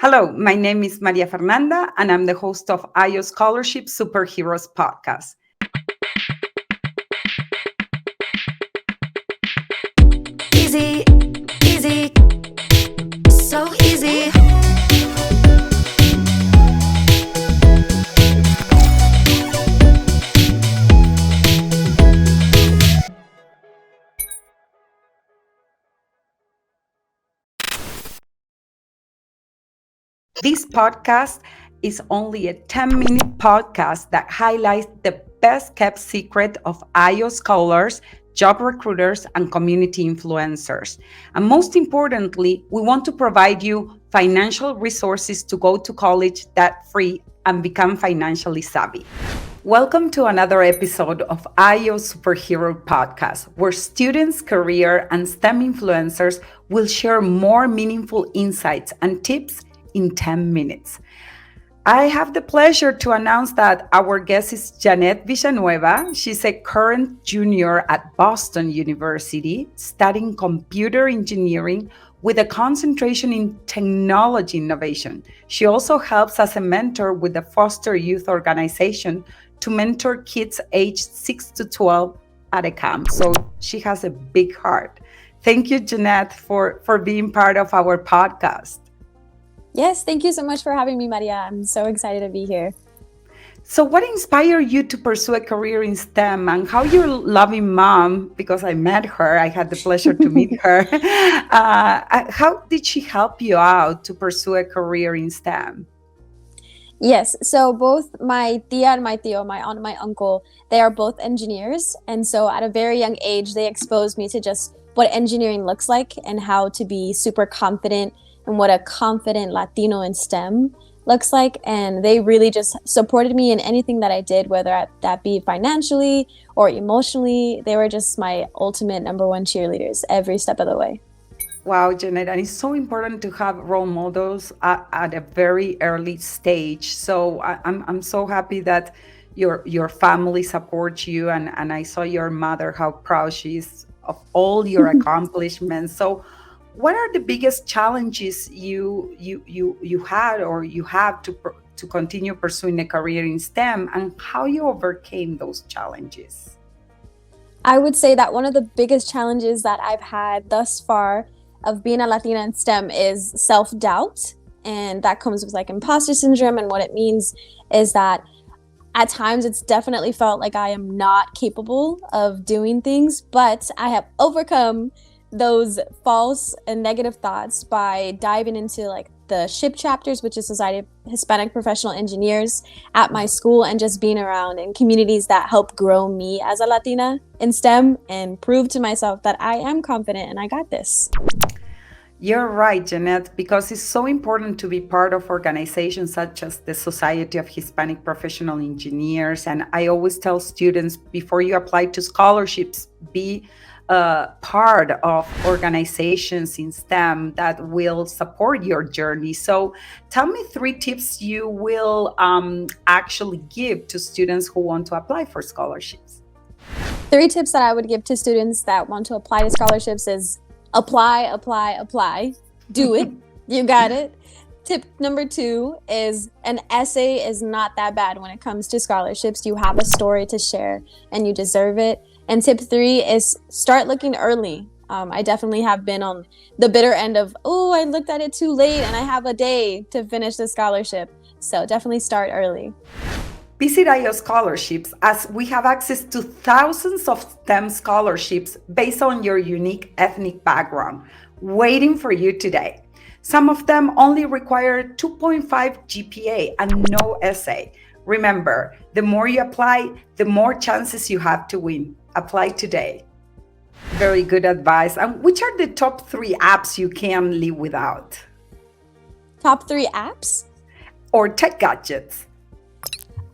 Hello, my name is Maria Fernanda, and I'm the host of IOScholarships Superheroes Podcast. Easy, easy, so easy. This podcast is only a 10-minute podcast that highlights the best kept secret of IO scholars, job recruiters, and community influencers. And most importantly, we want to provide you financial resources to go to college debt-free and become financially savvy. Welcome to another episode of IO Superhero Podcast, where students, career, and STEM influencers will share more meaningful insights and tips in 10 minutes. I have the pleasure to announce that our guest is Jeanette Villanueva. She's a current junior at Boston University studying computer engineering with a concentration in technology innovation. She also helps as a mentor with the Foster Youth Organization to mentor kids aged 6 to 12 at a camp. So she has a big heart. Thank you, Jeanette, for being part of our podcast. Yes, thank you so much for having me, Maria. I'm so excited to be here. So what inspired you to pursue a career in STEM, and how your loving mom, because I met her, I had the pleasure to meet her, how did she help you out to pursue a career in STEM? Yes, so both my tia and my tío, my aunt and my uncle, they are both engineers. And so at a very young age, they exposed me to just what engineering looks like and how to be super confident and what a confident Latino in STEM looks like. And they really just supported me in anything that I did, whether that be financially or emotionally. They were just my ultimate number one cheerleaders every step of the way. Wow, Jeanette, and it's so important to have role models at a very early stage. So I'm so happy that your family supports you, and I saw your mother, how proud she is of all your accomplishments. So what are the biggest challenges you had or you have to continue pursuing a career in STEM, and how you overcame those challenges? I would say that one of the biggest challenges that I've had thus far of being a Latina in STEM is self-doubt. And that comes with like imposter syndrome. And what it means is that at times it's definitely felt like I am not capable of doing things, but I have overcome those false and negative thoughts by diving into like the SHIP chapters, which is Society of Hispanic Professional Engineers, at my school, and just being around in communities that help grow me as a Latina in STEM and prove to myself that I am confident and I got this. You're right, Jeanette, because it's so important to be part of organizations such as the Society of Hispanic Professional Engineers. And I always tell students, before you apply to scholarships, be part of organizations in STEM that will support your journey. So tell me 3 tips you will actually give to students who want to apply for scholarships. 3 tips that I would give to students that want to apply to scholarships is apply. Do it. You got it. Tip number 2 is an essay is not that bad when it comes to scholarships. You have a story to share and you deserve it. And tip 3 is start looking early. I definitely have been on the bitter end of, I looked at it too late and I have a day to finish the scholarship. So definitely start early. Visit IO Scholarships, as we have access to thousands of STEM scholarships based on your unique ethnic background, waiting for you today. Some of them only require 2.5 GPA and no essay. Remember, the more you apply, the more chances you have to win. Apply today. Very good advice. And which are the top 3 apps you can live without? Top 3 apps? Or tech gadgets?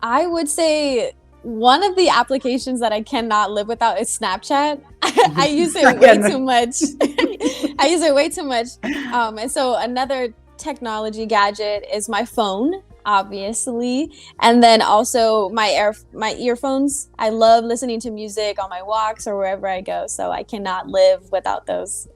I would say one of the applications that I cannot live without is Snapchat. I use it way too much. I use it way too much. And so another technology gadget is my phone, obviously. And then also my earphones. I love listening to music on my walks or wherever I go. So I cannot live without those.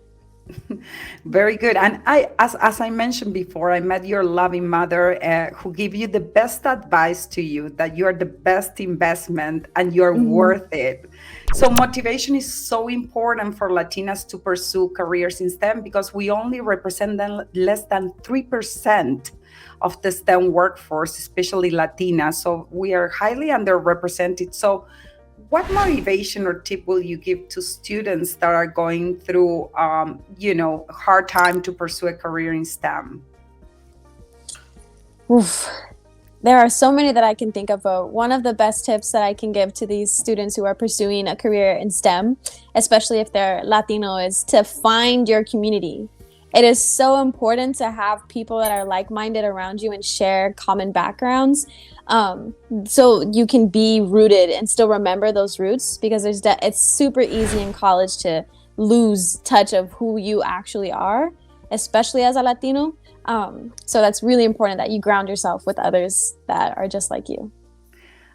Very good. And as I mentioned before, I met your loving mother who gave you the best advice to you that you are the best investment and you're Mhm. worth it. So motivation is so important for Latinas to pursue careers in STEM because we only represent less than 3% of the STEM workforce, especially Latinas. So we are highly underrepresented. So what motivation or tip will you give to students that are going through, a hard time to pursue a career in STEM? Oof. There are so many that I can think of, but one of the best tips that I can give to these students who are pursuing a career in STEM, especially if they're Latino, is to find your community. It is so important to have people that are like-minded around you and share common backgrounds, so you can be rooted and still remember those roots, because it's super easy in college to lose touch of who you actually are, especially as a Latino. So that's really important that you ground yourself with others that are just like you.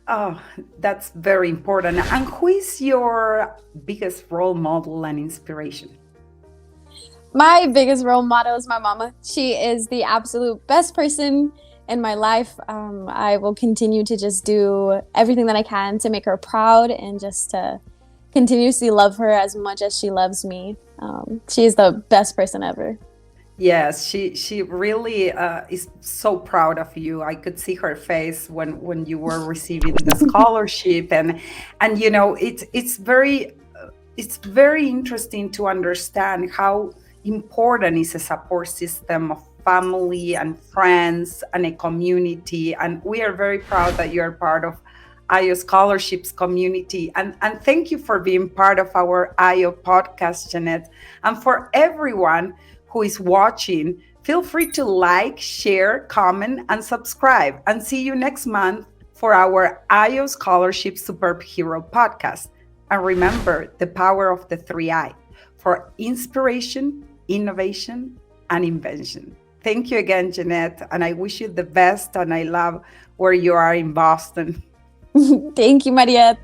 Oh, that's very important. And who is your biggest role model and inspiration? My biggest role model is my mama. She is the absolute best person in my life. I will continue to just do everything that I can to make her proud and just to continuously love her as much as she loves me. She is the best person ever. Yes, she really is so proud of you. I could see her face when you were receiving the scholarship, and it's very interesting to understand how important is a support system of family and friends and a community. And we are very proud that you are part of IO scholarships community. And thank you for being part of our IO podcast, Jeanette. And for everyone who is watching, feel free to like, share, comment, and subscribe. And see you next month for our IO Scholarships Superhero Podcast. And remember the power of the 3I for inspiration, innovation, and invention. Thank you again, Jeanette. And I wish you the best. And I love where you are in Boston. Thank you, Maria.